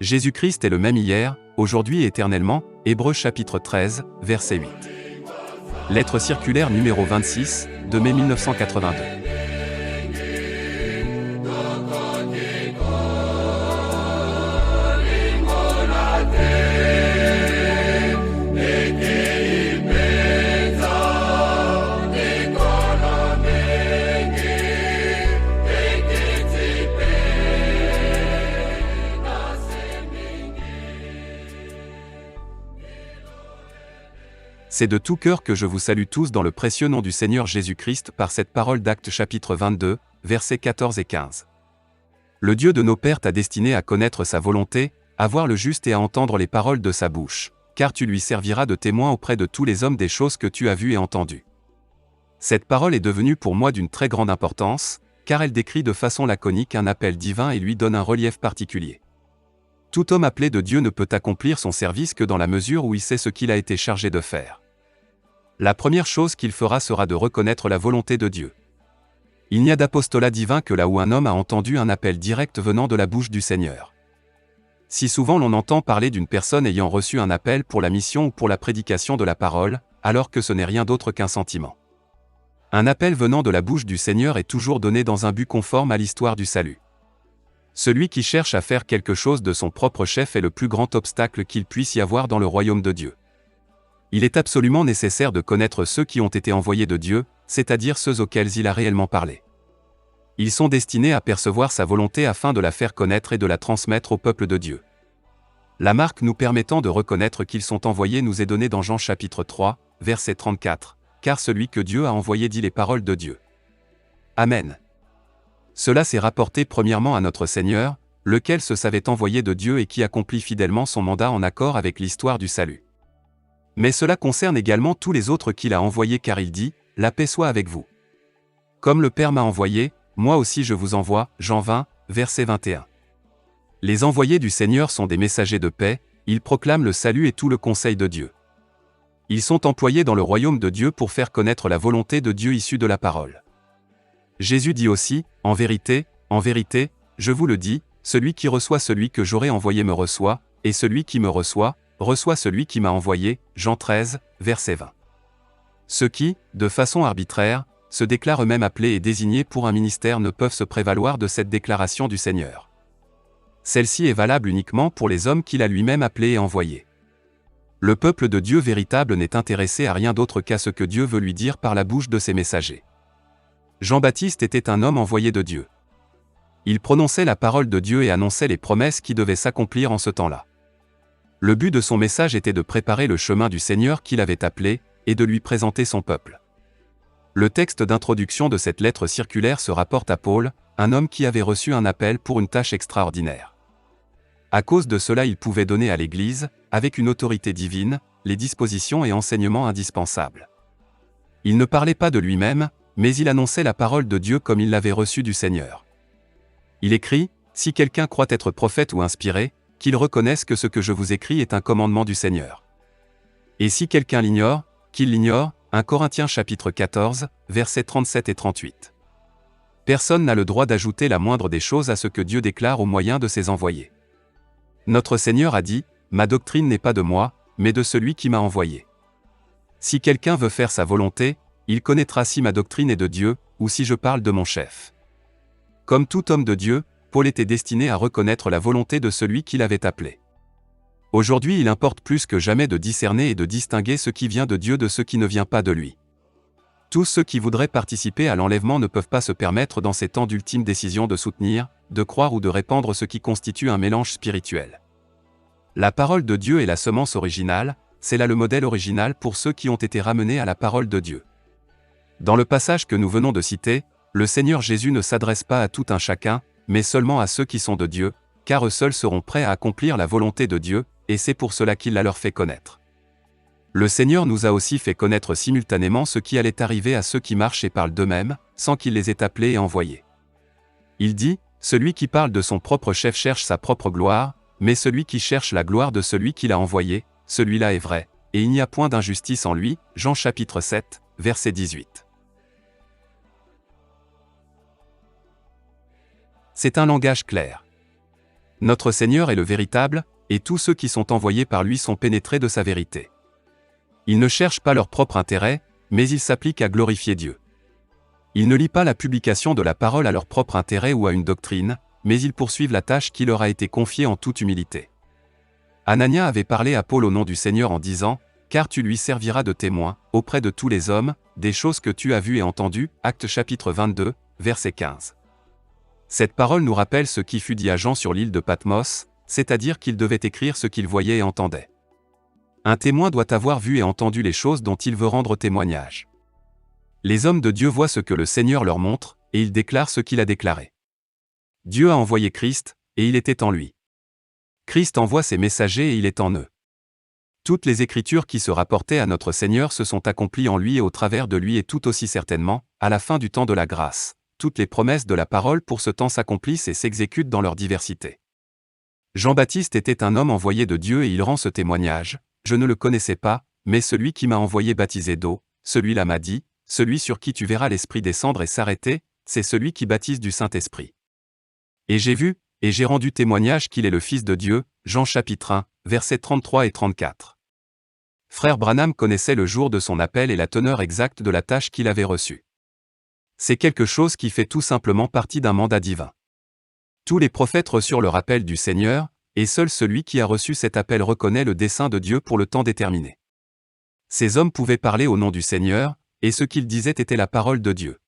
Jésus-Christ est le même hier, aujourd'hui et éternellement. Hébreux chapitre 13, verset 8. Lettre circulaire numéro 26, de mai 1982. C'est de tout cœur que je vous salue tous dans le précieux nom du Seigneur Jésus-Christ par cette parole d'Actes chapitre 22, versets 14 et 15. Le Dieu de nos pères t'a destiné à connaître sa volonté, à voir le juste et à entendre les paroles de sa bouche, car tu lui serviras de témoin auprès de tous les hommes des choses que tu as vues et entendues. Cette parole est devenue pour moi d'une très grande importance, car elle décrit de façon laconique un appel divin et lui donne un relief particulier. Tout homme appelé de Dieu ne peut accomplir son service que dans la mesure où il sait ce qu'il a été chargé de faire. La première chose qu'il fera sera de reconnaître la volonté de Dieu. Il n'y a d'apostolat divin que là où un homme a entendu un appel direct venant de la bouche du Seigneur. Si souvent l'on entend parler d'une personne ayant reçu un appel pour la mission ou pour la prédication de la parole, alors que ce n'est rien d'autre qu'un sentiment. Un appel venant de la bouche du Seigneur est toujours donné dans un but conforme à l'histoire du salut. Celui qui cherche à faire quelque chose de son propre chef est le plus grand obstacle qu'il puisse y avoir dans le royaume de Dieu. Il est absolument nécessaire de connaître ceux qui ont été envoyés de Dieu, c'est-à-dire ceux auxquels il a réellement parlé. Ils sont destinés à percevoir sa volonté afin de la faire connaître et de la transmettre au peuple de Dieu. La marque nous permettant de reconnaître qu'ils sont envoyés nous est donnée dans Jean chapitre 3, verset 34, car celui que Dieu a envoyé dit les paroles de Dieu. Amen. Cela s'est rapporté premièrement à notre Seigneur, lequel se savait envoyé de Dieu et qui accomplit fidèlement son mandat en accord avec l'histoire du salut. Mais cela concerne également tous les autres qu'il a envoyés car il dit, « La paix soit avec vous. Comme le Père m'a envoyé, moi aussi je vous envoie. » Jean 20, verset 21. Les envoyés du Seigneur sont des messagers de paix, ils proclament le salut et tout le conseil de Dieu. Ils sont employés dans le royaume de Dieu pour faire connaître la volonté de Dieu issue de la parole. Jésus dit aussi, « En vérité, je vous le dis, celui qui reçoit celui que j'aurai envoyé me reçoit, et celui qui me reçoit celui qui m'a envoyé. » Jean 13, verset 20. Ceux qui, de façon arbitraire, se déclarent eux-mêmes appelés et désignés pour un ministère ne peuvent se prévaloir de cette déclaration du Seigneur. Celle-ci est valable uniquement pour les hommes qu'il a lui-même appelés et envoyés. Le peuple de Dieu véritable n'est intéressé à rien d'autre qu'à ce que Dieu veut lui dire par la bouche de ses messagers. Jean-Baptiste était un homme envoyé de Dieu. Il prononçait la parole de Dieu et annonçait les promesses qui devaient s'accomplir en ce temps-là. Le but de son message était de préparer le chemin du Seigneur qu'il avait appelé, et de lui présenter son peuple. Le texte d'introduction de cette lettre circulaire se rapporte à Paul, un homme qui avait reçu un appel pour une tâche extraordinaire. À cause de cela il pouvait donner à l'Église, avec une autorité divine, les dispositions et enseignements indispensables. Il ne parlait pas de lui-même, mais il annonçait la parole de Dieu comme il l'avait reçue du Seigneur. Il écrit, « Si quelqu'un croit être prophète ou inspiré, qu'il reconnaisse que ce que je vous écris est un commandement du Seigneur. Et si quelqu'un l'ignore, qu'il l'ignore. » 1 Corinthiens chapitre 14, versets 37 et 38. Personne n'a le droit d'ajouter la moindre des choses à ce que Dieu déclare au moyen de ses envoyés. Notre Seigneur a dit, « Ma doctrine n'est pas de moi, mais de celui qui m'a envoyé. » Si quelqu'un veut faire sa volonté, il connaîtra si ma doctrine est de Dieu, ou si je parle de mon chef. Comme tout homme de Dieu, Paul était destiné à reconnaître la volonté de celui qui l'avait appelé. Aujourd'hui il importe plus que jamais de discerner et de distinguer ce qui vient de Dieu de ce qui ne vient pas de lui. Tous ceux qui voudraient participer à l'enlèvement ne peuvent pas se permettre dans ces temps d'ultime décision de soutenir, de croire ou de répandre ce qui constitue un mélange spirituel. La parole de Dieu est la semence originale, c'est là le modèle original pour ceux qui ont été ramenés à la parole de Dieu. Dans le passage que nous venons de citer, le Seigneur Jésus ne s'adresse pas à tout un chacun, mais seulement à ceux qui sont de Dieu, car eux seuls seront prêts à accomplir la volonté de Dieu, et c'est pour cela qu'il la leur fait connaître. Le Seigneur nous a aussi fait connaître simultanément ce qui allait arriver à ceux qui marchent et parlent d'eux-mêmes, sans qu'il les ait appelés et envoyés. Il dit, « Celui qui parle de son propre chef cherche sa propre gloire, mais celui qui cherche la gloire de celui qui l'a envoyé, celui-là est vrai, et il n'y a point d'injustice en lui. » Jean chapitre 7, verset 18. C'est un langage clair. Notre Seigneur est le véritable, et tous ceux qui sont envoyés par lui sont pénétrés de sa vérité. Ils ne cherchent pas leur propre intérêt, mais ils s'appliquent à glorifier Dieu. Ils ne lient pas la publication de la parole à leur propre intérêt ou à une doctrine, mais ils poursuivent la tâche qui leur a été confiée en toute humilité. Anania avait parlé à Paul au nom du Seigneur en disant « Car tu lui serviras de témoin, auprès de tous les hommes, des choses que tu as vues et entendues » Actes chapitre 22, verset 15. Cette parole nous rappelle ce qui fut dit à Jean sur l'île de Patmos, c'est-à-dire qu'il devait écrire ce qu'il voyait et entendait. Un témoin doit avoir vu et entendu les choses dont il veut rendre témoignage. Les hommes de Dieu voient ce que le Seigneur leur montre, et ils déclarent ce qu'il a déclaré. Dieu a envoyé Christ, et il était en lui. Christ envoie ses messagers et il est en eux. Toutes les Écritures qui se rapportaient à notre Seigneur se sont accomplies en lui et au travers de lui et tout aussi certainement, à la fin du temps de la grâce, toutes les promesses de la parole pour ce temps s'accomplissent et s'exécutent dans leur diversité. Jean-Baptiste était un homme envoyé de Dieu et il rend ce témoignage, « Je ne le connaissais pas, mais celui qui m'a envoyé baptiser d'eau, celui-là m'a dit, celui sur qui tu verras l'Esprit descendre et s'arrêter, c'est celui qui baptise du Saint-Esprit. Et j'ai vu, et j'ai rendu témoignage qu'il est le Fils de Dieu. » Jean chapitre 1, versets 33 et 34. Frère Branham connaissait le jour de son appel et la teneur exacte de la tâche qu'il avait reçue. C'est quelque chose qui fait tout simplement partie d'un mandat divin. Tous les prophètes reçurent le rappel du Seigneur, et seul celui qui a reçu cet appel reconnaît le dessein de Dieu pour le temps déterminé. Ces hommes pouvaient parler au nom du Seigneur, et ce qu'ils disaient était la parole de Dieu.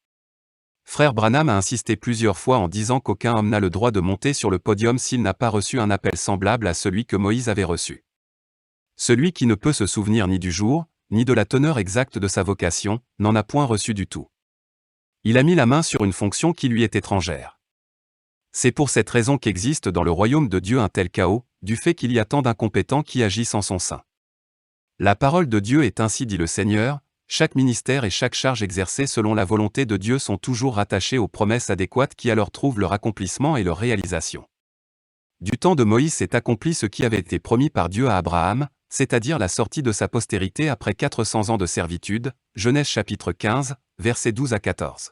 Frère Branham a insisté plusieurs fois en disant qu'aucun homme n'a le droit de monter sur le podium s'il n'a pas reçu un appel semblable à celui que Moïse avait reçu. Celui qui ne peut se souvenir ni du jour, ni de la teneur exacte de sa vocation, n'en a point reçu du tout. Il a mis la main sur une fonction qui lui est étrangère. C'est pour cette raison qu'existe dans le royaume de Dieu un tel chaos, du fait qu'il y a tant d'incompétents qui agissent en son sein. La parole de Dieu est ainsi dit le Seigneur, chaque ministère et chaque charge exercée selon la volonté de Dieu sont toujours rattachés aux promesses adéquates qui alors trouvent leur accomplissement et leur réalisation. Du temps de Moïse s'est accompli ce qui avait été promis par Dieu à Abraham, c'est-à-dire la sortie de sa postérité après 400 ans de servitude, Genèse chapitre 15, versets 12 à 14.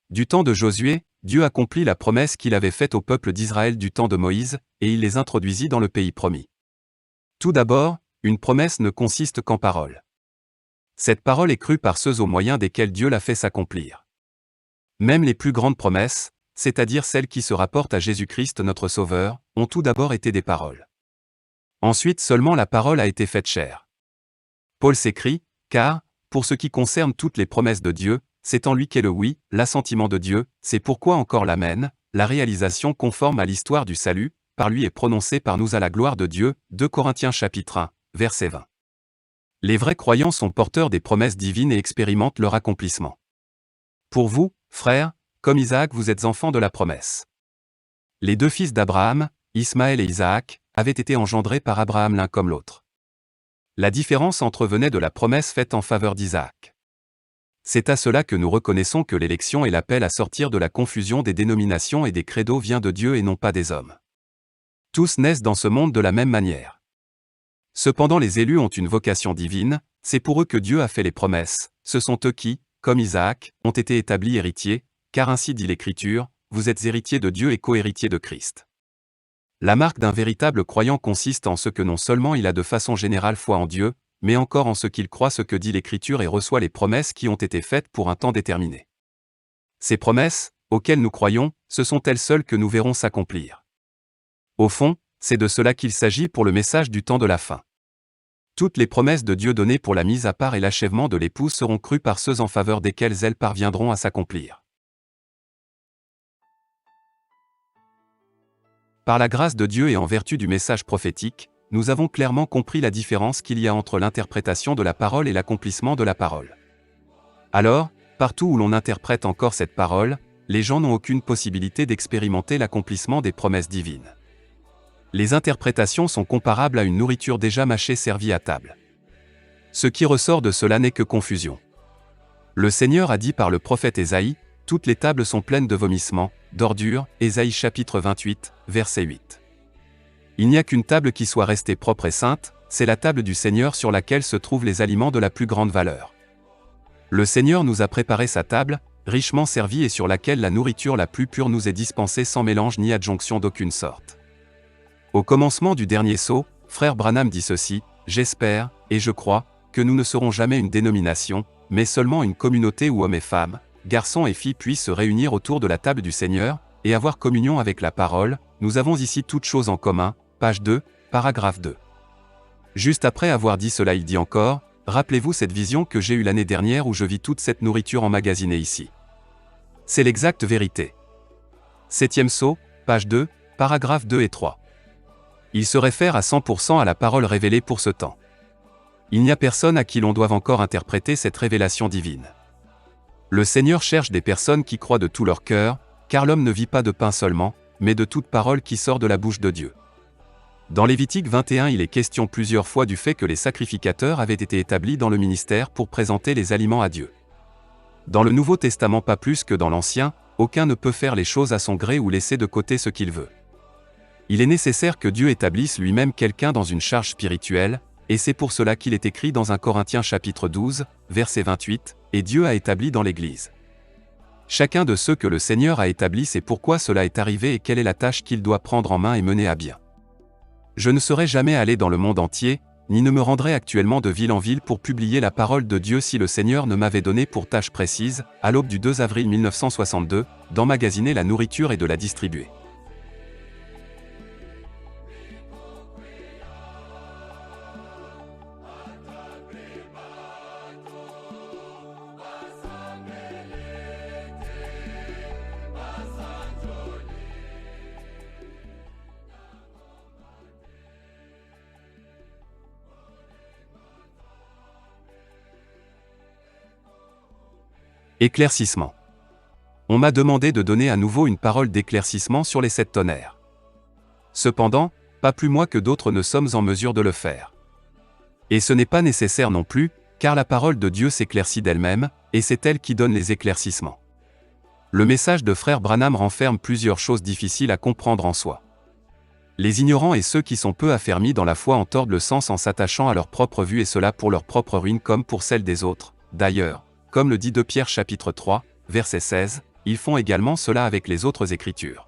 Du temps de Josué, Dieu accomplit la promesse qu'il avait faite au peuple d'Israël du temps de Moïse, et il les introduisit dans le pays promis. Tout d'abord, une promesse ne consiste qu'en parole. Cette parole est crue par ceux au moyen desquels Dieu l'a fait s'accomplir. Même les plus grandes promesses, c'est-à-dire celles qui se rapportent à Jésus-Christ notre Sauveur, ont tout d'abord été des paroles. Ensuite seulement la parole a été faite chair. Paul s'écrie, « Car, pour ce qui concerne toutes les promesses de Dieu, c'est en lui qu'est le oui, l'assentiment de Dieu, c'est pourquoi encore l'amen, la réalisation conforme à l'histoire du salut, par lui est prononcée par nous à la gloire de Dieu. » 2 Corinthiens chapitre 1, verset 20. Les vrais croyants sont porteurs des promesses divines et expérimentent leur accomplissement. Pour vous, frères, comme Isaac vous êtes enfants de la promesse. Les deux fils d'Abraham, Ismaël et Isaac, avaient été engendrés par Abraham l'un comme l'autre. La différence entrevenait de la promesse faite en faveur d'Isaac. C'est à cela que nous reconnaissons que l'élection et l'appel à sortir de la confusion des dénominations et des credos vient de Dieu et non pas des hommes. Tous naissent dans ce monde de la même manière. Cependant les élus ont une vocation divine, c'est pour eux que Dieu a fait les promesses, ce sont eux qui, comme Isaac, ont été établis héritiers, car ainsi dit l'Écriture, vous êtes héritiers de Dieu et co-héritiers de Christ. La marque d'un véritable croyant consiste en ce que non seulement il a de façon générale foi en Dieu, mais encore en ce qu'il croit ce que dit l'Écriture et reçoit les promesses qui ont été faites pour un temps déterminé. Ces promesses, auxquelles nous croyons, ce sont elles seules que nous verrons s'accomplir. Au fond, c'est de cela qu'il s'agit pour le message du temps de la fin. Toutes les promesses de Dieu données pour la mise à part et l'achèvement de l'épouse seront crues par ceux en faveur desquels elles parviendront à s'accomplir. Par la grâce de Dieu et en vertu du message prophétique, nous avons clairement compris la différence qu'il y a entre l'interprétation de la parole et l'accomplissement de la parole. Alors, partout où l'on interprète encore cette parole, les gens n'ont aucune possibilité d'expérimenter l'accomplissement des promesses divines. Les interprétations sont comparables à une nourriture déjà mâchée servie à table. Ce qui ressort de cela n'est que confusion. Le Seigneur a dit par le prophète Ésaïe, « Toutes les tables sont pleines de vomissements, d'ordures » Ésaïe chapitre 28, verset 8. Il n'y a qu'une table qui soit restée propre et sainte, c'est la table du Seigneur sur laquelle se trouvent les aliments de la plus grande valeur. Le Seigneur nous a préparé sa table, richement servie et sur laquelle la nourriture la plus pure nous est dispensée sans mélange ni adjonction d'aucune sorte. Au commencement du dernier sceau, frère Branham dit ceci: « J'espère, et je crois, que nous ne serons jamais une dénomination, mais seulement une communauté où hommes et femmes, garçons et filles puissent se réunir autour de la table du Seigneur, et avoir communion avec la parole. Nous avons ici toutes choses en commun. » Page 2, paragraphe 2. Juste après avoir dit cela, il dit encore: « Rappelez-vous cette vision que j'ai eue l'année dernière où je vis toute cette nourriture emmagasinée ici. » C'est l'exacte vérité. 7e sceau, page 2, paragraphes 2 et 3. Il se réfère à 100% à la parole révélée pour ce temps. Il n'y a personne à qui l'on doive encore interpréter cette révélation divine. Le Seigneur cherche des personnes qui croient de tout leur cœur, car l'homme ne vit pas de pain seulement, mais de toute parole qui sort de la bouche de Dieu. Dans Lévitique 21, il est question plusieurs fois du fait que les sacrificateurs avaient été établis dans le ministère pour présenter les aliments à Dieu. Dans le Nouveau Testament, pas plus que dans l'Ancien, aucun ne peut faire les choses à son gré ou laisser de côté ce qu'il veut. Il est nécessaire que Dieu établisse lui-même quelqu'un dans une charge spirituelle, et c'est pour cela qu'il est écrit dans 1 Corinthiens chapitre 12, verset 28, « Et Dieu a établi dans l'Église. » Chacun de ceux que le Seigneur a établis sait pourquoi cela est arrivé et quelle est la tâche qu'il doit prendre en main et mener à bien. Je ne serais jamais allé dans le monde entier, ni ne me rendrais actuellement de ville en ville pour publier la parole de Dieu si le Seigneur ne m'avait donné pour tâche précise, à l'aube du 2 avril 1962, d'emmagasiner la nourriture et de la distribuer. Éclaircissement. On m'a demandé de donner à nouveau une parole d'éclaircissement sur les 7 tonnerres. Cependant, pas plus moi que d'autres ne sommes en mesure de le faire. Et ce n'est pas nécessaire non plus, car la parole de Dieu s'éclaircit d'elle-même, et c'est elle qui donne les éclaircissements. Le message de frère Branham renferme plusieurs choses difficiles à comprendre en soi. Les ignorants et ceux qui sont peu affermis dans la foi en tordent le sens en s'attachant à leur propre vue et cela pour leur propre ruine comme pour celle des autres. D'ailleurs, comme le dit 2 Pierre chapitre 3, verset 16, ils font également cela avec les autres Écritures.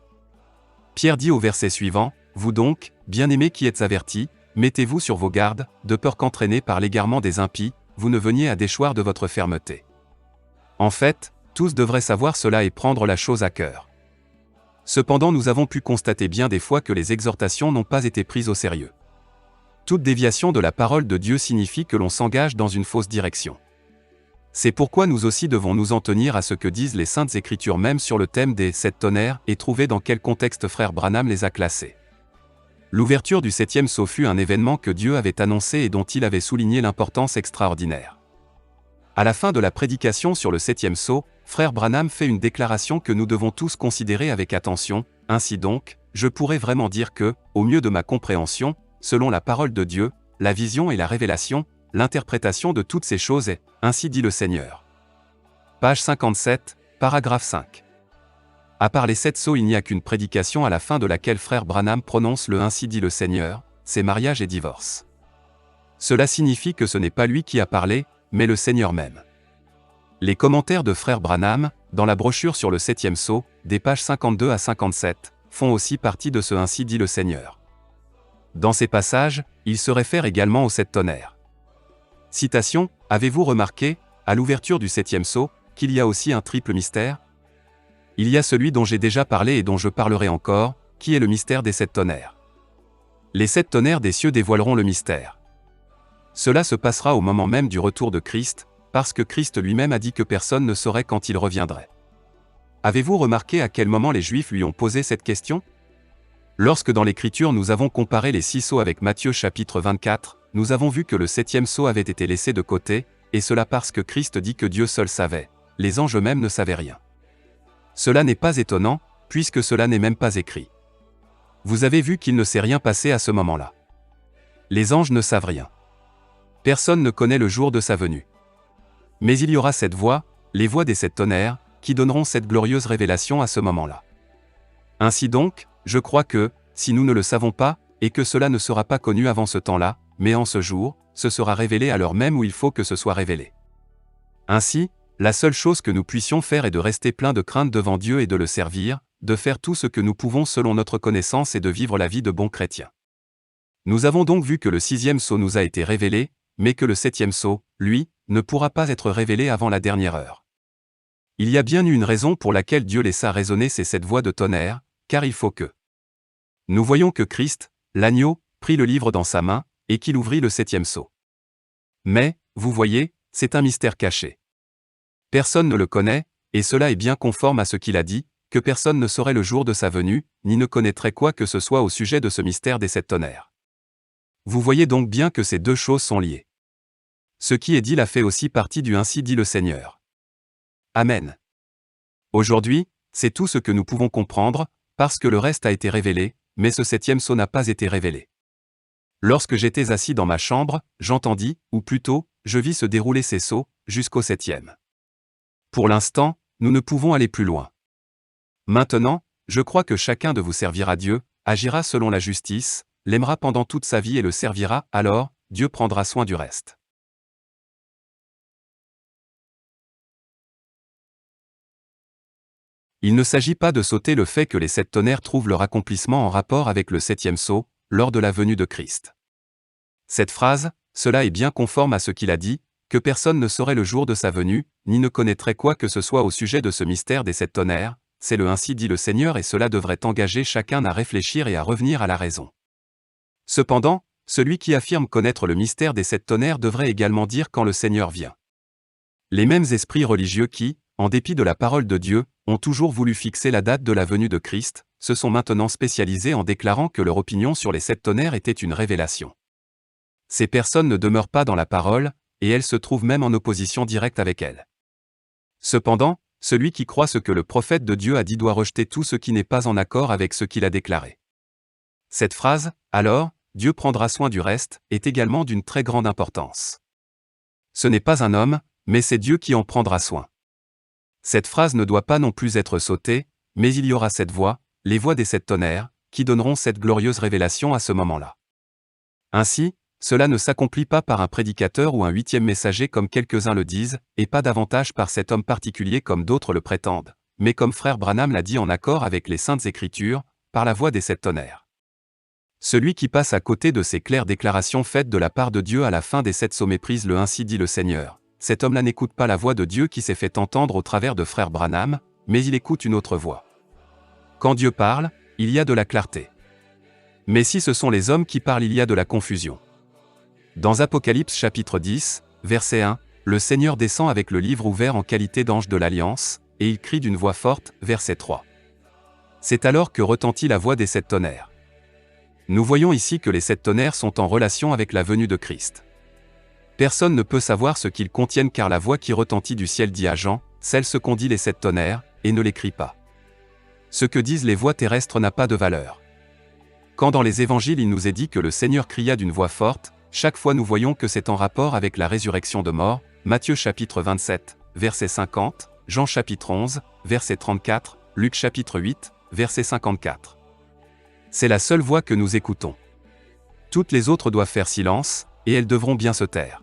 Pierre dit au verset suivant: « Vous donc, bien-aimés qui êtes avertis, mettez-vous sur vos gardes, de peur qu'entraînés par l'égarement des impies, vous ne veniez à déchoir de votre fermeté. » En fait, tous devraient savoir cela et prendre la chose à cœur. Cependant, nous avons pu constater bien des fois que les exhortations n'ont pas été prises au sérieux. Toute déviation de la parole de Dieu signifie que l'on s'engage dans une fausse direction. C'est pourquoi nous aussi devons nous en tenir à ce que disent les Saintes Écritures même sur le thème des 7 tonnerres et trouver dans quel contexte frère Branham les a classés. L'ouverture du 7e sceau fut un événement que Dieu avait annoncé et dont il avait souligné l'importance extraordinaire. À la fin de la prédication sur le 7e sceau, frère Branham fait une déclaration que nous devons tous considérer avec attention. Ainsi donc, je pourrais vraiment dire que, au mieux de ma compréhension, selon la parole de Dieu, la vision et la révélation, l'interprétation de toutes ces choses est, ainsi dit le Seigneur. Page 57, paragraphe 5. À part les 7 sceaux, il n'y a qu'une prédication à la fin de laquelle frère Branham prononce le ainsi dit le Seigneur, c'est mariage et divorce. Cela signifie que ce n'est pas lui qui a parlé, mais le Seigneur même. Les commentaires de frère Branham, dans la brochure sur le 7e sceau, des pages 52 à 57, font aussi partie de ce ainsi dit le Seigneur. Dans ces passages, il se réfère également aux 7 tonnerres. Citation: « Avez-vous remarqué, à l'ouverture du 7e sceau, qu'il y a aussi un triple mystère? Il y a celui dont j'ai déjà parlé et dont je parlerai encore, qui est le mystère des 7 tonnerres. Les 7 tonnerres des cieux dévoileront le mystère. Cela se passera au moment même du retour de Christ, parce que Christ lui-même a dit que personne ne saurait quand il reviendrait. Avez-vous remarqué à quel moment les Juifs lui ont posé cette question? Lorsque dans l'Écriture nous avons comparé les 6 sceaux avec Matthieu chapitre 24, nous avons vu que le 7e sceau avait été laissé de côté, et cela parce que Christ dit que Dieu seul savait, les anges eux-mêmes ne savaient rien. Cela n'est pas étonnant, puisque cela n'est même pas écrit. Vous avez vu qu'il ne s'est rien passé à ce moment-là. Les anges ne savent rien. Personne ne connaît le jour de sa venue. Mais il y aura cette voix, les voix des 7 tonnerres, qui donneront cette glorieuse révélation à ce moment-là. Ainsi donc, je crois que, si nous ne le savons pas, et que cela ne sera pas connu avant ce temps-là, mais en ce jour, ce sera révélé à l'heure même où il faut que ce soit révélé. Ainsi, la seule chose que nous puissions faire est de rester pleins de crainte devant Dieu et de le servir, de faire tout ce que nous pouvons selon notre connaissance et de vivre la vie de bons chrétiens. Nous avons donc vu que le 6e sceau nous a été révélé, mais que le 7e sceau, lui, ne pourra pas être révélé avant la dernière heure. Il y a bien eu une raison pour laquelle Dieu laissa résonner ces 7 voix de tonnerre, car il faut que nous voyons que Christ, l'agneau, prit le livre dans sa main, et qu'il ouvrit le 7e sceau. Mais, vous voyez, c'est un mystère caché. Personne ne le connaît, et cela est bien conforme à ce qu'il a dit, que personne ne saurait le jour de sa venue, ni ne connaîtrait quoi que ce soit au sujet de ce mystère des 7 tonnerres. Vous voyez donc bien que ces deux choses sont liées. Ce qui est dit là fait aussi partie du ainsi dit le Seigneur. Amen. Aujourd'hui, c'est tout ce que nous pouvons comprendre, parce que le reste a été révélé, mais ce 7e sceau n'a pas été révélé. Lorsque j'étais assis dans ma chambre, j'entendis, ou plutôt, je vis se dérouler ces sceaux, jusqu'au 7e. Pour l'instant, nous ne pouvons aller plus loin. Maintenant, je crois que chacun de vous servira Dieu, agira selon la justice, l'aimera pendant toute sa vie et le servira, alors, Dieu prendra soin du reste. Il ne s'agit pas de sauter le fait que les 7 tonnerres trouvent leur accomplissement en rapport avec le 7e sceau, lors de la venue de Christ. Cette phrase, cela est bien conforme à ce qu'il a dit, que personne ne saurait le jour de sa venue, ni ne connaîtrait quoi que ce soit au sujet de ce mystère des 7 tonnerres, c'est le ainsi dit le Seigneur et cela devrait engager chacun à réfléchir et à revenir à la raison. Cependant, celui qui affirme connaître le mystère des 7 tonnerres devrait également dire quand le Seigneur vient. Les mêmes esprits religieux qui, en dépit de la parole de Dieu, ont toujours voulu fixer la date de la venue de Christ, se sont maintenant spécialisés en déclarant que leur opinion sur les 7 tonnerres était une révélation. Ces personnes ne demeurent pas dans la parole, et elles se trouvent même en opposition directe avec elle. Cependant, celui qui croit ce que le prophète de Dieu a dit doit rejeter tout ce qui n'est pas en accord avec ce qu'il a déclaré. Cette phrase, alors, Dieu prendra soin du reste, est également d'une très grande importance. Ce n'est pas un homme, mais c'est Dieu qui en prendra soin. Cette phrase ne doit pas non plus être sautée, mais il y aura 7 voix, les voix des 7 tonnerres, qui donneront cette glorieuse révélation à ce moment-là. Ainsi, cela ne s'accomplit pas par un prédicateur ou un 8e messager comme quelques-uns le disent, et pas davantage par cet homme particulier comme d'autres le prétendent, mais comme frère Branham l'a dit en accord avec les Saintes Écritures, par la voix des 7 tonnerres. Celui qui passe à côté de ces claires déclarations faites de la part de Dieu à la fin des 7 sceaux méprise le ainsi dit le Seigneur. Cet homme-là n'écoute pas la voix de Dieu qui s'est fait entendre au travers de frère Branham, mais il écoute une autre voix. Quand Dieu parle, il y a de la clarté. Mais si ce sont les hommes qui parlent, il y a de la confusion. Dans Apocalypse chapitre 10, verset 1, le Seigneur descend avec le livre ouvert en qualité d'ange de l'Alliance, et il crie d'une voix forte, verset 3. C'est alors que retentit la voix des 7 tonnerres. Nous voyons ici que les 7 tonnerres sont en relation avec la venue de Christ. Personne ne peut savoir ce qu'ils contiennent car la voix qui retentit du ciel dit à Jean, celle ce qu'ont dit les 7 tonnerres, et ne l'écrit pas. Ce que disent les voix terrestres n'a pas de valeur. Quand dans les évangiles il nous est dit que le Seigneur cria d'une voix forte, chaque fois nous voyons que c'est en rapport avec la résurrection de mort, Matthieu chapitre 27, verset 50, Jean chapitre 11, verset 34, Luc chapitre 8, verset 54. C'est la seule voix que nous écoutons. Toutes les autres doivent faire silence, et elles devront bien se taire.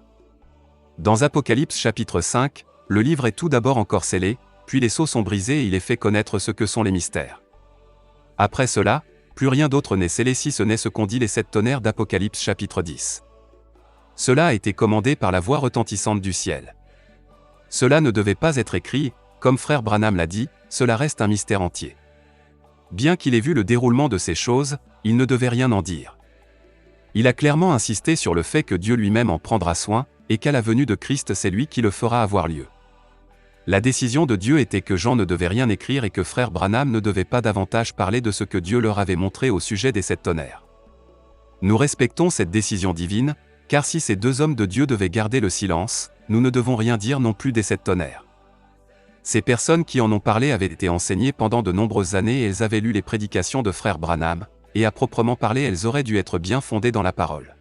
Dans Apocalypse chapitre 5, le livre est tout d'abord encore scellé, puis les sceaux sont brisés et il est fait connaître ce que sont les mystères. Après cela, plus rien d'autre n'est scellé si ce n'est ce qu'ont dit les 7 tonnerres d'Apocalypse chapitre 10. Cela a été commandé par la voix retentissante du ciel. Cela ne devait pas être écrit, comme frère Branham l'a dit, cela reste un mystère entier. Bien qu'il ait vu le déroulement de ces choses, il ne devait rien en dire. Il a clairement insisté sur le fait que Dieu lui-même en prendra soin, et qu'à la venue de Christ c'est lui qui le fera avoir lieu. La décision de Dieu était que Jean ne devait rien écrire et que frère Branham ne devait pas davantage parler de ce que Dieu leur avait montré au sujet des 7 tonnerres. Nous respectons cette décision divine, car si ces 2 hommes de Dieu devaient garder le silence, nous ne devons rien dire non plus des 7 tonnerres. Ces personnes qui en ont parlé avaient été enseignées pendant de nombreuses années et elles avaient lu les prédications de frère Branham, et à proprement parler elles auraient dû être bien fondées dans la parole.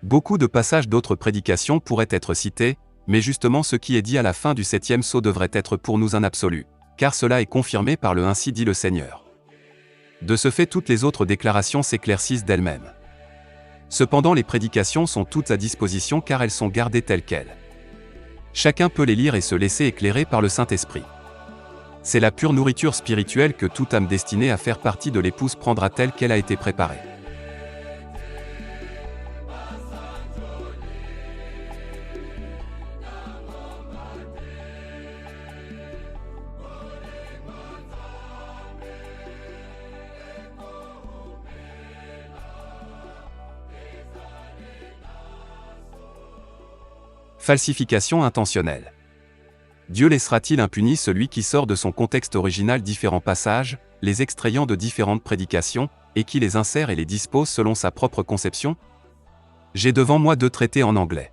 Beaucoup de passages d'autres prédications pourraient être cités, mais justement ce qui est dit à la fin du 7e sceau devrait être pour nous un absolu, car cela est confirmé par le ainsi dit le Seigneur. De ce fait toutes les autres déclarations s'éclaircissent d'elles-mêmes. Cependant les prédications sont toutes à disposition car elles sont gardées telles quelles. Chacun peut les lire et se laisser éclairer par le Saint-Esprit. C'est la pure nourriture spirituelle que toute âme destinée à faire partie de l'épouse prendra telle qu'elle a été préparée. Falsification intentionnelle. Dieu laissera-t-il impuni celui qui sort de son contexte original différents passages, les extrayant de différentes prédications, et qui les insère et les dispose selon sa propre conception? J'ai devant moi 2 traités en anglais.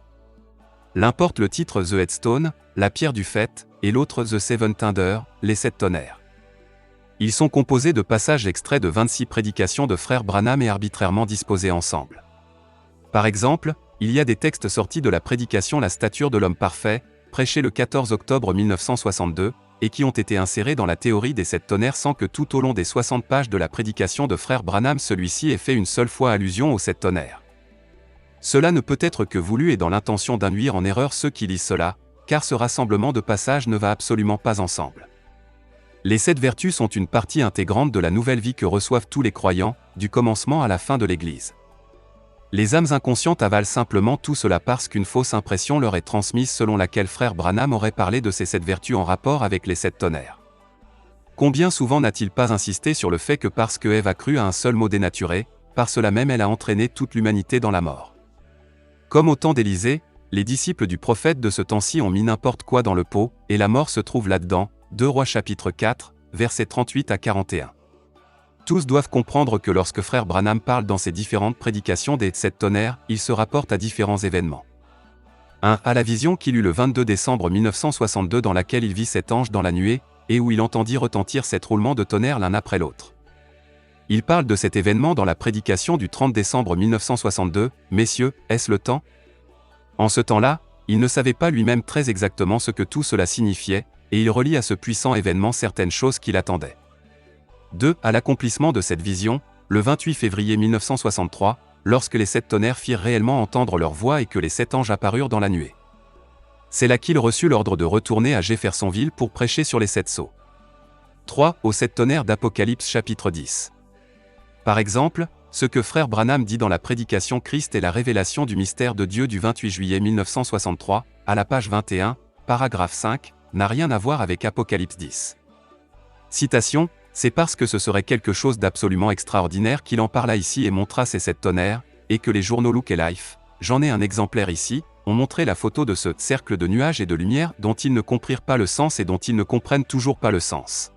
L'un porte le titre The Headstone, la pierre du fait, et l'autre The Seven Thunder, les 7 tonnerres. Ils sont composés de passages extraits de 26 prédications de frère Branham et arbitrairement disposés ensemble. Par exemple, il y a des textes sortis de la prédication La stature de l'homme parfait, prêchée le 14 octobre 1962, et qui ont été insérés dans la théorie des 7 tonnerres sans que tout au long des 60 pages de la prédication de frère Branham celui-ci ait fait une seule fois allusion aux 7 tonnerres. Cela ne peut être que voulu et dans l'intention d'induire en erreur ceux qui lisent cela, car ce rassemblement de passages ne va absolument pas ensemble. Les 7 vertus sont une partie intégrante de la nouvelle vie que reçoivent tous les croyants, du commencement à la fin de l'Église. Les âmes inconscientes avalent simplement tout cela parce qu'une fausse impression leur est transmise selon laquelle frère Branham aurait parlé de ces 7 vertus en rapport avec les 7 tonnerres. Combien souvent n'a-t-il pas insisté sur le fait que parce que Ève a cru à un seul mot dénaturé, par cela même elle a entraîné toute l'humanité dans la mort. Comme au temps d'Élisée, les disciples du prophète de ce temps-ci ont mis n'importe quoi dans le pot, et la mort se trouve là-dedans, 2 Rois chapitre 4, versets 38 à 41. Tous doivent comprendre que lorsque frère Branham parle dans ses différentes prédications des 7 tonnerres, il se rapporte à différents événements. 1. À la vision qu'il eut le 22 décembre 1962 dans laquelle il vit 7 anges dans la nuée, et où il entendit retentir 7 roulements de tonnerre l'un après l'autre. Il parle de cet événement dans la prédication du 30 décembre 1962, « Messieurs, est-ce le temps ?» En ce temps-là, il ne savait pas lui-même très exactement ce que tout cela signifiait, et il relie à ce puissant événement certaines choses qui l'attendaient. 2. À l'accomplissement de cette vision, le 28 février 1963, lorsque les 7 tonnerres firent réellement entendre leur voix et que les 7 anges apparurent dans la nuée. C'est là qu'il reçut l'ordre de retourner à Jeffersonville pour prêcher sur les 7 sceaux. 3. Aux 7 tonnerres d'Apocalypse chapitre 10. Par exemple, ce que frère Branham dit dans la prédication Christ et la révélation du mystère de Dieu du 28 juillet 1963, à la page 21, paragraphe 5, n'a rien à voir avec Apocalypse 10. Citation. C'est parce que ce serait quelque chose d'absolument extraordinaire qu'il en parla ici et montra ces 7 tonnerres, et que les journaux Look et Life, j'en ai un exemplaire ici, ont montré la photo de ce cercle de nuages et de lumière dont ils ne comprirent pas le sens et dont ils ne comprennent toujours pas le sens.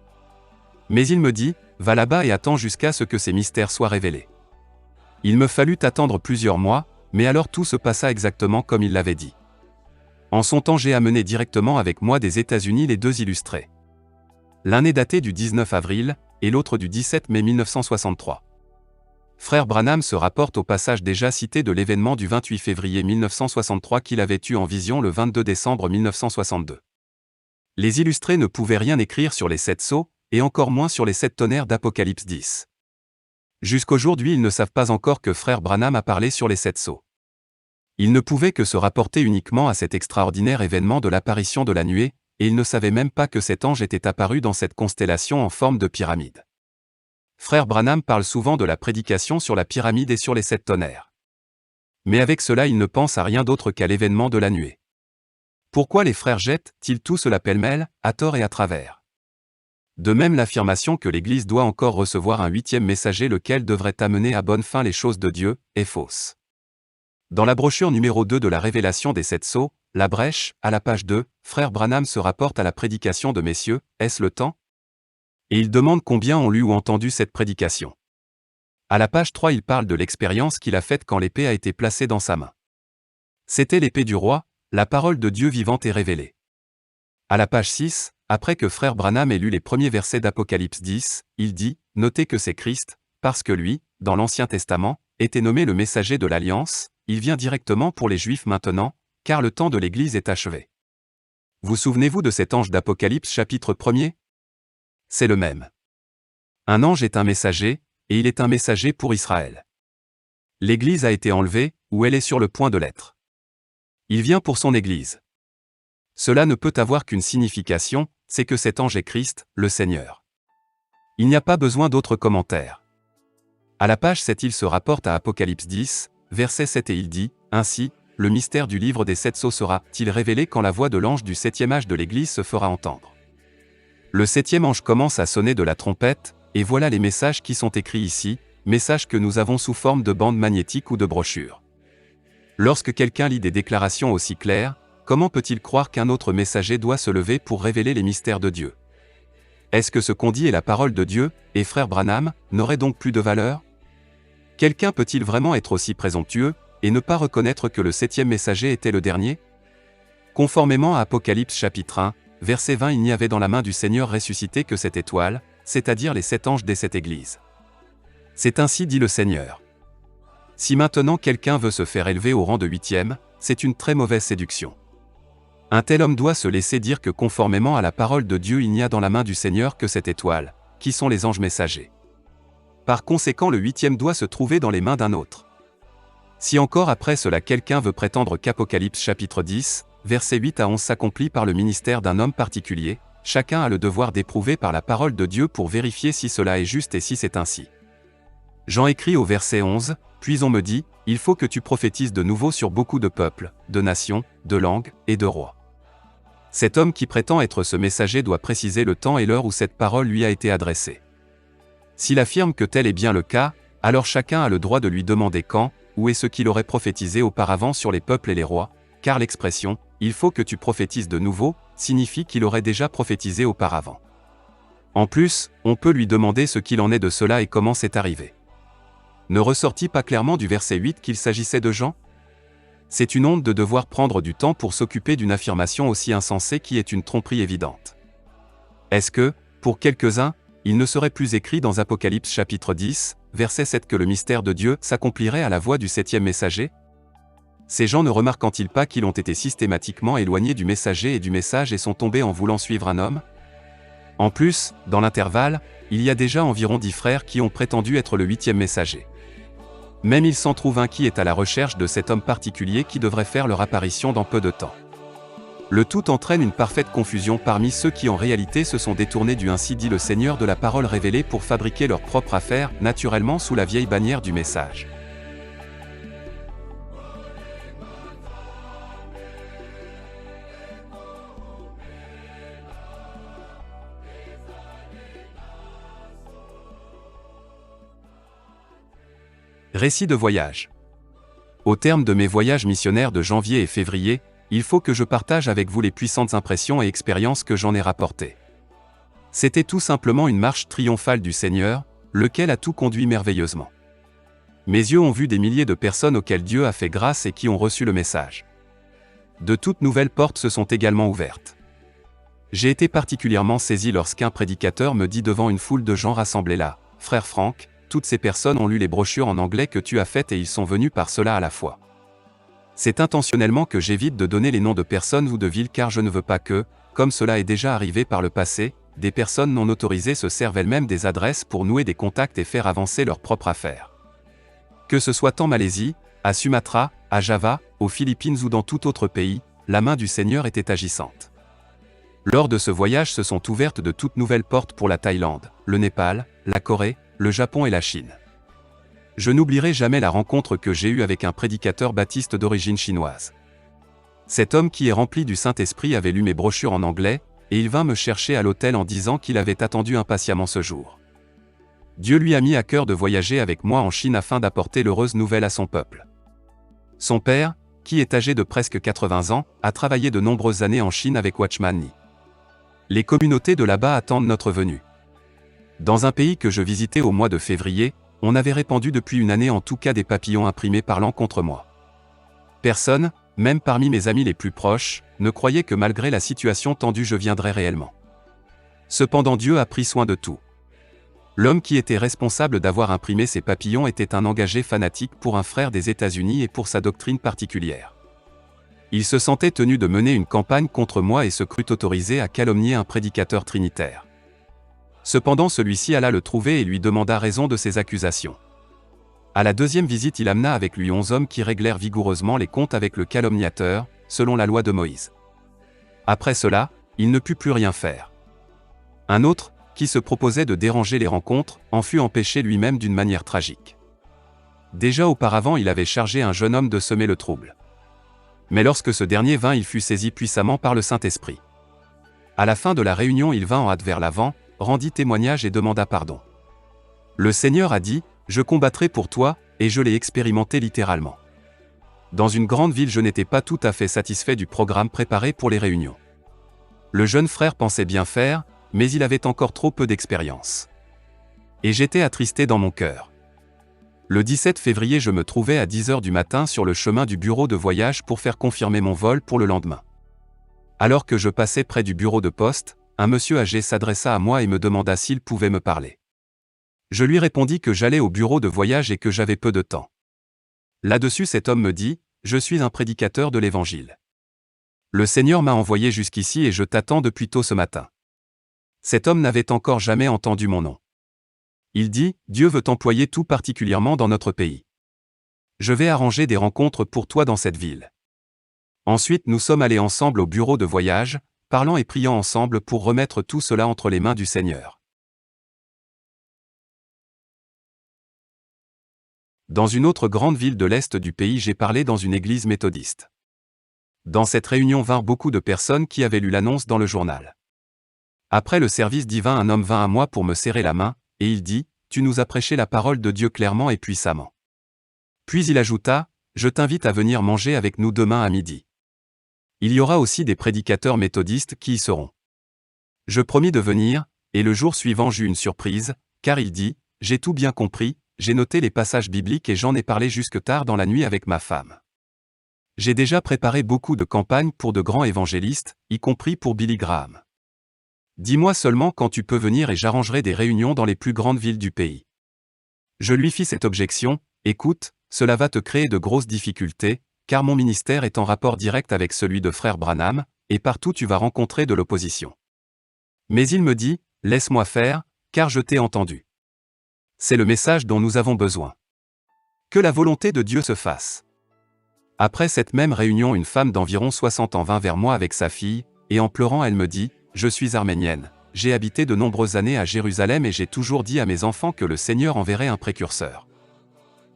Mais il me dit, va là-bas et attends jusqu'à ce que ces mystères soient révélés. Il me fallut attendre plusieurs mois, mais alors tout se passa exactement comme il l'avait dit. En son temps j'ai amené directement avec moi des États-Unis les 2 illustrés. L'un est daté du 19 avril, et l'autre du 17 mai 1963. Frère Branham se rapporte au passage déjà cité de l'événement du 28 février 1963 qu'il avait eu en vision le 22 décembre 1962. Les illustrés ne pouvaient rien écrire sur les 7 sceaux, et encore moins sur les 7 tonnerres d'Apocalypse 10. Jusqu'aujourd'hui ils ne savent pas encore que frère Branham a parlé sur les 7 sceaux. Ils ne pouvaient que se rapporter uniquement à cet extraordinaire événement de l'apparition de la nuée, et ils ne savaient même pas que cet ange était apparu dans cette constellation en forme de pyramide. Frère Branham parle souvent de la prédication sur la pyramide et sur les 7 tonnerres. Mais avec cela il ne pense à rien d'autre qu'à l'événement de la nuée. Pourquoi les frères jettent-ils tout cela pêle-mêle, à tort et à travers? De même l'affirmation que l'Église doit encore recevoir un 8e messager lequel devrait amener à bonne fin les choses de Dieu, est fausse. Dans la brochure numéro 2 de la révélation des 7 sceaux, La Brèche, à la page 2, frère Branham se rapporte à la prédication de Messieurs, est-ce le temps? Et il demande combien ont lu ou entendu cette prédication. À la page 3 il parle de l'expérience qu'il a faite quand l'épée a été placée dans sa main. C'était l'épée du roi, la parole de Dieu vivante et révélée. À la page 6, après que frère Branham ait lu les premiers versets d'Apocalypse 10, il dit, notez que c'est Christ, parce que lui, dans l'Ancien Testament, était nommé le messager de l'Alliance, il vient directement pour les Juifs maintenant, car le temps de l'Église est achevé. Vous souvenez-vous de cet ange d'Apocalypse chapitre 1er? C'est le même. Un ange est un messager, et il est un messager pour Israël. L'Église a été enlevée, ou elle est sur le point de l'être. Il vient pour son Église. Cela ne peut avoir qu'une signification, c'est que cet ange est Christ, le Seigneur. Il n'y a pas besoin d'autres commentaires. À la page 7, il se rapporte à Apocalypse 10, verset 7 et il dit, « Ainsi, le mystère du livre des 7 sceaux sera-t-il révélé quand la voix de l'ange du 7e âge de l'Église se fera entendre. » Le 7e ange commence à sonner de la trompette, et voilà les messages qui sont écrits ici, messages que nous avons sous forme de bandes magnétiques ou de brochures. Lorsque quelqu'un lit des déclarations aussi claires, comment peut-il croire qu'un autre messager doit se lever pour révéler les mystères de Dieu? Est-ce que ce qu'on dit est la parole de Dieu, et frère Branham, n'aurait donc plus de valeur? Quelqu'un peut-il vraiment être aussi présomptueux, et ne pas reconnaître que le 7e messager était le dernier? Conformément à Apocalypse chapitre 1, verset 20, il n'y avait dans la main du Seigneur ressuscité que cette étoile, c'est-à-dire les 7 anges des 7 églises. C'est ainsi dit le Seigneur. Si maintenant quelqu'un veut se faire élever au rang de 8e, c'est une très mauvaise séduction. Un tel homme doit se laisser dire que conformément à la parole de Dieu il n'y a dans la main du Seigneur que cette étoile, qui sont les anges messagers. Par conséquent le 8e doit se trouver dans les mains d'un autre. Si encore après cela quelqu'un veut prétendre qu'Apocalypse chapitre 10, versets 8 à 11 s'accomplit par le ministère d'un homme particulier, chacun a le devoir d'éprouver par la parole de Dieu pour vérifier si cela est juste et si c'est ainsi. Jean écrit au verset 11, « Puis on me dit, il faut que tu prophétises de nouveau sur beaucoup de peuples, de nations, de langues et de rois. » Cet homme qui prétend être ce messager doit préciser le temps et l'heure où cette parole lui a été adressée. S'il affirme que tel est bien le cas, alors chacun a le droit de lui demander quand, où est ce qu'il aurait prophétisé auparavant sur les peuples et les rois, car l'expression « il faut que tu prophétises de nouveau » signifie qu'il aurait déjà prophétisé auparavant. En plus, on peut lui demander ce qu'il en est de cela et comment c'est arrivé. Ne ressortit pas clairement du verset 8 qu'il s'agissait de Jean? C'est une honte de devoir prendre du temps pour s'occuper d'une affirmation aussi insensée qui est une tromperie évidente. Est-ce que, pour quelques-uns, il ne serait plus écrit dans Apocalypse chapitre 10, verset 7 que le mystère de Dieu s'accomplirait à la voix du 7e messager? Ces gens ne remarquant-ils pas qu'ils ont été systématiquement éloignés du messager et du message et sont tombés en voulant suivre un homme? En plus, dans l'intervalle, il y a déjà environ 10 frères qui ont prétendu être le 8e messager. Même il s'en trouve un qui est à la recherche de cet homme particulier qui devrait faire leur apparition dans peu de temps. Le tout entraîne une parfaite confusion parmi ceux qui en réalité se sont détournés du ainsi dit le Seigneur de la parole révélée pour fabriquer leur propre affaire, naturellement sous la vieille bannière du message. Récit de voyage. Au terme de mes voyages missionnaires de janvier et février, il faut que je partage avec vous les puissantes impressions et expériences que j'en ai rapportées. C'était tout simplement une marche triomphale du Seigneur, lequel a tout conduit merveilleusement. Mes yeux ont vu des milliers de personnes auxquelles Dieu a fait grâce et qui ont reçu le message. De toutes nouvelles portes se sont également ouvertes. J'ai été particulièrement saisi lorsqu'un prédicateur me dit devant une foule de gens rassemblés là, « Frère Franck, toutes ces personnes ont lu les brochures en anglais que tu as faites et ils sont venus par cela à la fois. » C'est intentionnellement que j'évite de donner les noms de personnes ou de villes car je ne veux pas que, comme cela est déjà arrivé par le passé, des personnes non autorisées se servent elles-mêmes des adresses pour nouer des contacts et faire avancer leur propre affaire. Que ce soit en Malaisie, à Sumatra, à Java, aux Philippines ou dans tout autre pays, la main du Seigneur était agissante. Lors de ce voyage se sont ouvertes de toutes nouvelles portes pour la Thaïlande, le Népal, la Corée, le Japon et la Chine. Je n'oublierai jamais la rencontre que j'ai eue avec un prédicateur baptiste d'origine chinoise. Cet homme qui est rempli du Saint-Esprit avait lu mes brochures en anglais, et il vint me chercher à l'hôtel en disant qu'il avait attendu impatiemment ce jour. Dieu lui a mis à cœur de voyager avec moi en Chine afin d'apporter l'heureuse nouvelle à son peuple. Son père, qui est âgé de presque 80 ans, a travaillé de nombreuses années en Chine avec Watchman Nee. Les communautés de là-bas attendent notre venue. Dans un pays que je visitais au mois de février, on avait répandu depuis une année en tout cas des papillons imprimés parlant contre moi. Personne, même parmi mes amis les plus proches, ne croyait que malgré la situation tendue je viendrais réellement. Cependant Dieu a pris soin de tout. L'homme qui était responsable d'avoir imprimé ces papillons était un engagé fanatique pour un frère des États-Unis et pour sa doctrine particulière. Il se sentait tenu de mener une campagne contre moi et se crut autorisé à calomnier un prédicateur trinitaire. Cependant celui-ci alla le trouver et lui demanda raison de ses accusations. À la deuxième visite il amena avec lui 11 hommes qui réglèrent vigoureusement les comptes avec le calomniateur, selon la loi de Moïse. Après cela, il ne put plus rien faire. Un autre, qui se proposait de déranger les rencontres, en fut empêché lui-même d'une manière tragique. Déjà auparavant il avait chargé un jeune homme de semer le trouble. Mais lorsque ce dernier vint, il fut saisi puissamment par le Saint-Esprit. À la fin de la réunion, il vint en hâte vers l'avant, rendit témoignage et demanda pardon. Le Seigneur a dit, « Je combattrai pour toi », et je l'ai expérimenté littéralement. Dans une grande ville, je n'étais pas tout à fait satisfait du programme préparé pour les réunions. Le jeune frère pensait bien faire, mais il avait encore trop peu d'expérience. Et j'étais attristé dans mon cœur. Le 17 février, je me trouvais à 10 h du matin sur le chemin du bureau de voyage pour faire confirmer mon vol pour le lendemain. Alors que je passais près du bureau de poste, un monsieur âgé s'adressa à moi et me demanda s'il pouvait me parler. Je lui répondis que j'allais au bureau de voyage et que j'avais peu de temps. Là-dessus, cet homme me dit, « Je suis un prédicateur de l'Évangile. Le Seigneur m'a envoyé jusqu'ici et je t'attends depuis tôt ce matin. » Cet homme n'avait encore jamais entendu mon nom. Il dit, « Dieu veut t'employer tout particulièrement dans notre pays. Je vais arranger des rencontres pour toi dans cette ville. » Ensuite, nous sommes allés ensemble au bureau de voyage, parlant et priant ensemble pour remettre tout cela entre les mains du Seigneur. Dans une autre grande ville de l'Est du pays, j'ai parlé dans une église méthodiste. Dans cette réunion vinrent beaucoup de personnes qui avaient lu l'annonce dans le journal. Après le service divin, un homme vint à moi pour me serrer la main, et il dit, « Tu nous as prêché la parole de Dieu clairement et puissamment. » Puis il ajouta, « Je t'invite à venir manger avec nous demain à midi. Il y aura aussi des prédicateurs méthodistes qui y seront. » Je promis de venir, et le jour suivant j'eus une surprise, car il dit, « J'ai tout bien compris, j'ai noté les passages bibliques et j'en ai parlé jusque tard dans la nuit avec ma femme. J'ai déjà préparé beaucoup de campagnes pour de grands évangélistes, y compris pour Billy Graham. Dis-moi seulement quand tu peux venir et j'arrangerai des réunions dans les plus grandes villes du pays. » Je lui fis cette objection, « Écoute, cela va te créer de grosses difficultés, car mon ministère est en rapport direct avec celui de frère Branham, et partout tu vas rencontrer de l'opposition. » Mais il me dit, « Laisse-moi faire, car je t'ai entendu. C'est le message dont nous avons besoin. Que la volonté de Dieu se fasse. » Après cette même réunion, une femme d'environ 60 ans vint vers moi avec sa fille, et en pleurant elle me dit, « Je suis arménienne, j'ai habité de nombreuses années à Jérusalem et j'ai toujours dit à mes enfants que le Seigneur enverrait un précurseur.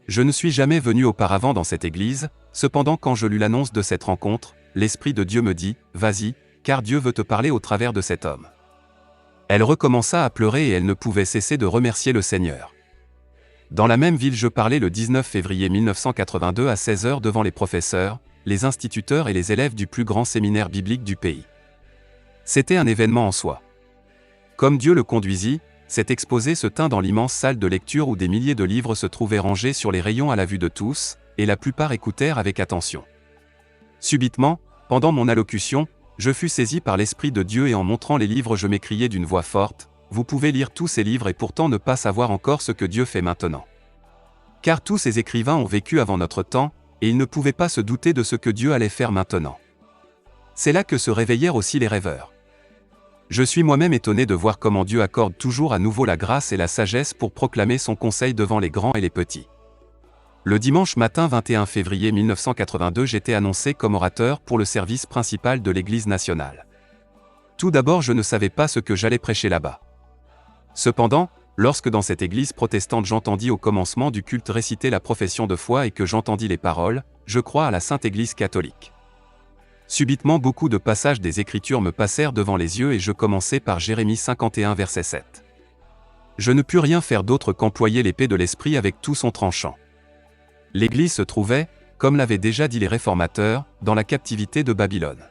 Je ne suis jamais venu auparavant dans cette église, cependant quand je lus l'annonce de cette rencontre, l'Esprit de Dieu me dit, « Vas-y, car Dieu veut te parler au travers de cet homme. » Elle recommença à pleurer et elle ne pouvait cesser de remercier le Seigneur. Dans la même ville, je parlais le 19 février 1982 à 16 h devant les professeurs, les instituteurs et les élèves du plus grand séminaire biblique du pays. C'était un événement en soi. Comme Dieu le conduisit, cet exposé se tint dans l'immense salle de lecture où des milliers de livres se trouvaient rangés sur les rayons à la vue de tous, et la plupart écoutèrent avec attention. Subitement, pendant mon allocution, je fus saisi par l'Esprit de Dieu et en montrant les livres je m'écriai d'une voix forte, « Vous pouvez lire tous ces livres et pourtant ne pas savoir encore ce que Dieu fait maintenant. Car tous ces écrivains ont vécu avant notre temps, et ils ne pouvaient pas se douter de ce que Dieu allait faire maintenant. » C'est là que se réveillèrent aussi les rêveurs. Je suis moi-même étonné de voir comment Dieu accorde toujours à nouveau la grâce et la sagesse pour proclamer son conseil devant les grands et les petits. Le dimanche matin 21 février 1982, j'étais annoncé comme orateur pour le service principal de l'Église nationale. Tout d'abord, je ne savais pas ce que j'allais prêcher là-bas. Cependant, lorsque dans cette église protestante j'entendis au commencement du culte réciter la profession de foi et que j'entendis les paroles, « Je crois à la Sainte Église catholique ». Subitement beaucoup de passages des Écritures me passèrent devant les yeux et je commençai par Jérémie 51 verset 7. Je ne pus rien faire d'autre qu'employer l'épée de l'Esprit avec tout son tranchant. L'Église se trouvait, comme l'avaient déjà dit les réformateurs, dans la captivité de Babylone.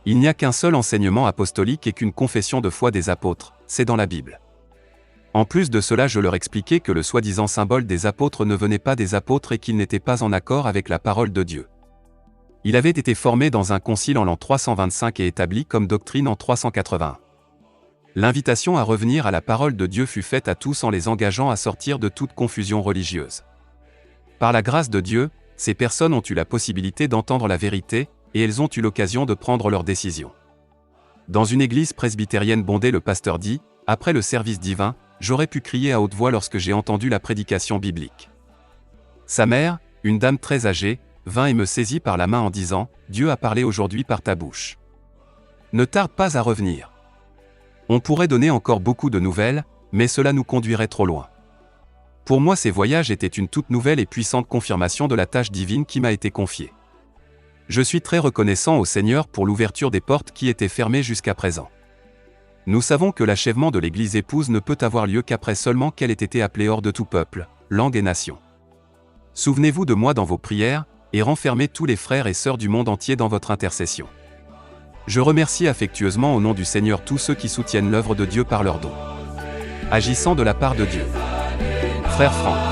Il n'y a qu'un seul enseignement apostolique et qu'une confession de foi des apôtres, c'est dans la Bible. En plus de cela, je leur expliquai que le soi-disant symbole des apôtres ne venait pas des apôtres et qu'il n'était pas en accord avec la parole de Dieu. Il avait été formé dans un concile en l'an 325 et établi comme doctrine en 380. L'invitation à revenir à la parole de Dieu fut faite à tous en les engageant à sortir de toute confusion religieuse. Par la grâce de Dieu, ces personnes ont eu la possibilité d'entendre la vérité, et elles ont eu l'occasion de prendre leurs décisions. Dans une église presbytérienne bondée, le pasteur dit, « Après le service divin, j'aurais pu crier à haute voix lorsque j'ai entendu la prédication biblique. » Sa mère, une dame très âgée, vint et me saisit par la main en disant, « Dieu a parlé aujourd'hui par ta bouche. Ne tarde pas à revenir. » On pourrait donner encore beaucoup de nouvelles, mais cela nous conduirait trop loin. Pour moi, ces voyages étaient une toute nouvelle et puissante confirmation de la tâche divine qui m'a été confiée. Je suis très reconnaissant au Seigneur pour l'ouverture des portes qui étaient fermées jusqu'à présent. Nous savons que l'achèvement de l'Église épouse ne peut avoir lieu qu'après seulement qu'elle ait été appelée hors de tout peuple, langue et nation. Souvenez-vous de moi dans vos prières, et renfermez tous les frères et sœurs du monde entier dans votre intercession. Je remercie affectueusement au nom du Seigneur tous ceux qui soutiennent l'œuvre de Dieu par leurs dons. Agissant de la part de Dieu. Frère Franck.